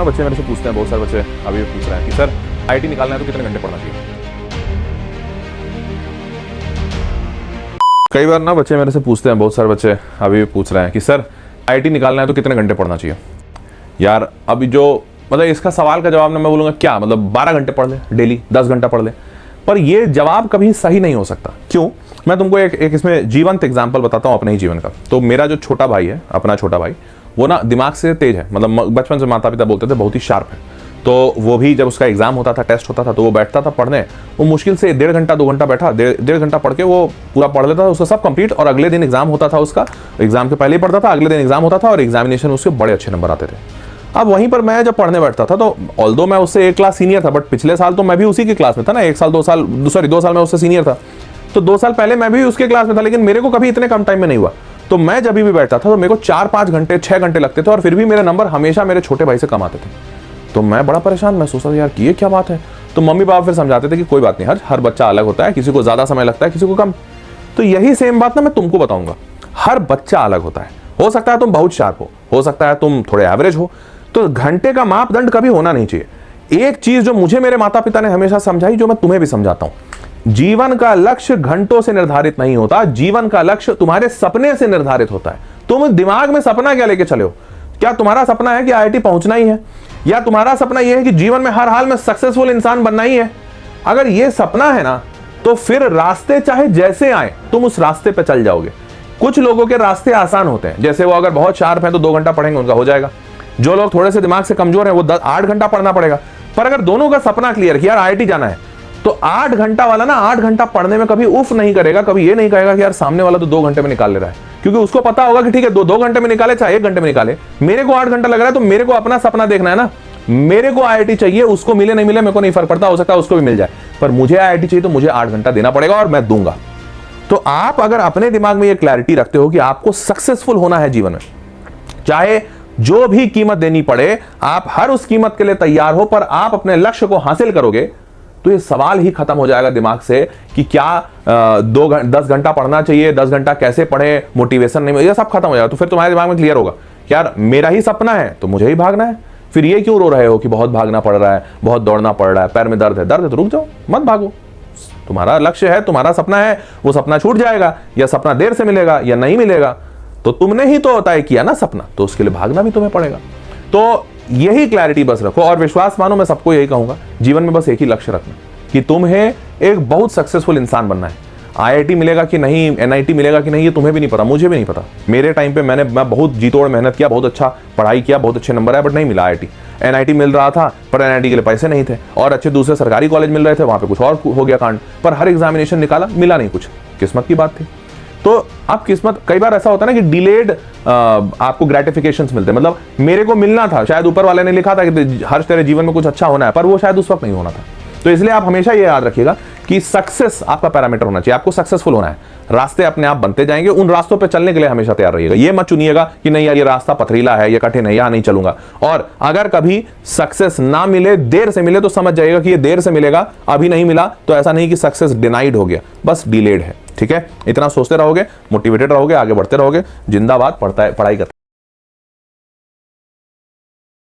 बच्चे मेरे से पूछते हैं, बहुत सारे बच्चे अभी पूछ रहे हैं कि सर आईआईटी निकालना है तो कितने घंटे पढ़ना चाहिए। कई बार ना बच्चे मेरे से पूछते हैं, बहुत सारे बच्चे अभी पूछ रहे हैं कि सर आईआईटी निकालना है तो कितने घंटे पढ़ना चाहिए। यार अभी जो मतलब इसका सवाल का जवाब ना मैं बोलूँगा क्या मतलब 12 घंटे पढ़ ले डेली, 10 घंटा पढ़ ले, पर ये जवाब कभी सही नहीं हो सकता। क्यों? मैं तुमको एक इसमें जीवंत एग्जाम्पल बताता हूँ अपने ही जीवन का। तो मेरा जो छोटा भाई है, अपना छोटा भाई, वो ना दिमाग से तेज है, मतलब बचपन से माता पिता बोलते थे बहुत ही शार्प है। तो वो भी जब उसका एग्जाम होता था, टेस्ट होता था, तो वो बैठता था पढ़ने। वो मुश्किल से 1.5 घंटा 2 घंटा बैठा, 1.5 घंटा पढ़ के वो पूरा पढ़ लेता था, उसका सब कंप्लीट। और अगले दिन एग्जाम होता था उसका, एग्जाम के पहले ही पढ़ता था, अगले दिन एग्जाम होता था और एग्जामिनेशन उसके बड़े अच्छे नंबर आते थे। अब वहीं पर मैं जब पढ़ने बैठता था तो ऑल्दो मैं उससे 1 क्लास सीनियर था, बट पिछले साल तो मैं भी उसी की क्लास में था ना, 2 साल मैं उससे सीनियर था, तो 2 साल पहले मैं भी उसके क्लास में था, लेकिन मेरे को कभी इतने कम टाइम में नहीं हुआ। तो मैं जब भी बैठता था तो मेरे को 4-5 घंटे 6 घंटे लगते थे और फिर भी मेरे नंबर हमेशा मेरे छोटे भाई से कम आते थे। तो मैं बड़ा परेशान, मैं सोचता था यार कि ये क्या बात है। तो मम्मी पापा फिर समझाते थे कि कोई बात नहीं, हर बच्चा अलग होता है, किसी को ज्यादा समय लगता है, किसी को कम। तो यही सेम बात ना मैं तुमको बताऊंगा, हर बच्चा अलग होता है। हो सकता है तुम बहुत शार्प हो सकता है तुम थोड़े एवरेज हो। तो घंटे का मापदंड कभी होना नहीं चाहिए। एक चीज जो मुझे मेरे माता पिता ने हमेशा समझाई, जो मैं तुम्हें भी समझाता हूं, जीवन का लक्ष्य घंटों से निर्धारित नहीं होता, जीवन का लक्ष्य तुम्हारे सपने से निर्धारित होता है। तुम दिमाग में सपना क्या लेके चले हो? क्या तुम्हारा सपना है कि आईआईटी पहुंचना ही है, या तुम्हारा सपना यह है कि जीवन में हर हाल में सक्सेसफुल इंसान बनना ही है? अगर यह सपना है ना, तो फिर रास्ते चाहे जैसे आए तुम उस रास्ते पे चल जाओगे। कुछ लोगों के रास्ते आसान होते हैं, जैसे वो अगर बहुत शार्प है तो 2 घंटा पढ़ेंगे उनका हो जाएगा। जो लोग थोड़े से दिमाग से कमजोर हैं वो 8 घंटा पढ़ना पड़ेगा। पर अगर दोनों का सपना क्लियर है कि यार आईआईटी जाना है, तो 8 घंटा वाला ना 8 घंटा पढ़ने में कभी उफ नहीं करेगा, कभी ये नहीं कहेगा कि यार सामने वाला तो 2 घंटे में निकाल ले रहा है, क्योंकि उसको पता होगा कि ठीक है 2 घंटे में निकाले चाहे 1 घंटे में निकाले, मेरे को 8 घंटा लग रहा है तो मेरे को अपना सपना देखना है ना। मेरे को आईआईटी चाहिए, उसको मिले नहीं मिले मेरे को नहीं फर्क पड़ता, हो सकता है उसको भी मिल जाए, पर मुझे आईआईटी चाहिए तो मुझे 8 घंटा देना पड़ेगा और मैं दूंगा। तो आप अगर अपने दिमाग में ये क्लैरिटी रखते हो कि आपको सक्सेसफुल होना है जीवन में, चाहे जो भी कीमत देनी पड़े, आप हर उस कीमत के लिए तैयार हो, पर आप अपने लक्ष्य को हासिल करोगे, तो ये सवाल ही खत्म हो जाएगा दिमाग से कि क्या 10 घंटा पढ़ना चाहिए, 10 घंटा कैसे पढ़े, मोटिवेशन नहीं, ये सब खत्म हो जाएगा। तो फिर तुम्हारे दिमाग में क्लियर होगा कि यार मेरा ही सपना है तो मुझे ही भागना है। फिर ये क्यों रो रहे हो कि बहुत भागना पड़ रहा है, बहुत दौड़ना पड़ रहा है, पैर में दर्द है तो रुक जाओ, मत भागो। तुम्हारा लक्ष्य है, तुम्हारा सपना है, वो सपना छूट जाएगा या सपना देर से मिलेगा या नहीं मिलेगा, तो तुमने ही तो तय किया ना सपना, तो उसके लिए भागना भी तुम्हें पड़ेगा। तो यही क्लैरिटी बस रखो और विश्वास मानो, मैं सबको यही कहूंगा, जीवन में बस एक ही लक्ष्य रखना कि तुम्हें एक बहुत सक्सेसफुल इंसान बनना है। आईआईटी मिलेगा कि नहीं, एनआईटी मिलेगा कि नहीं, ये तुम्हें भी नहीं पता, मुझे भी नहीं पता। मेरे टाइम पे मैं बहुत जी तोड़ मेहनत किया, बहुत अच्छा पढ़ाई किया, बहुत अच्छे नंबर आए, बट नहीं मिला आईआईटी। एनआईटी मिल रहा था पर एनआईटी के लिए पैसे नहीं थे, और अच्छे दूसरे सरकारी कॉलेज मिल रहे थे, वहां पे कुछ और हो गया कांड। पर हर एग्जामिनेशन निकाला, मिला नहीं कुछ, किस्मत की बात थी। तो आप किस्मत, कई बार ऐसा होता है ना कि डिलेड आपको ग्रेटिफिकेशंस मिलते हैं, मतलब मेरे को मिलना था, शायद ऊपर वाले ने लिखा था कि हर तेरे जीवन में कुछ अच्छा होना है, पर वो शायद उस वक्त नहीं होना था। तो इसलिए आप हमेशा ये याद रखिएगा कि सक्सेस आपका पैरामीटर होना चाहिए, आपको सक्सेसफुल होना है। रास्ते अपने आप बनते जाएंगे, उन रास्तों पे चलने के लिए हमेशा तैयार रहिएगा। ये मत चुनिएगा कि नहीं यार ये रास्ता पथरीला है, ये कठिन है, यहां नहीं चलूंगा। और अगर कभी सक्सेस ना मिले, देर से मिले, तो समझ जाइएगा कि ये देर से मिलेगा, अभी नहीं मिला तो ऐसा नहीं कि सक्सेस डिनाइड हो गया, बस डिलेड है। ठीक है, इतना सोचते रहोगे, मोटिवेटेड रहोगे, आगे बढ़ते रहोगे। जिंदाबाद, पढ़ाई करते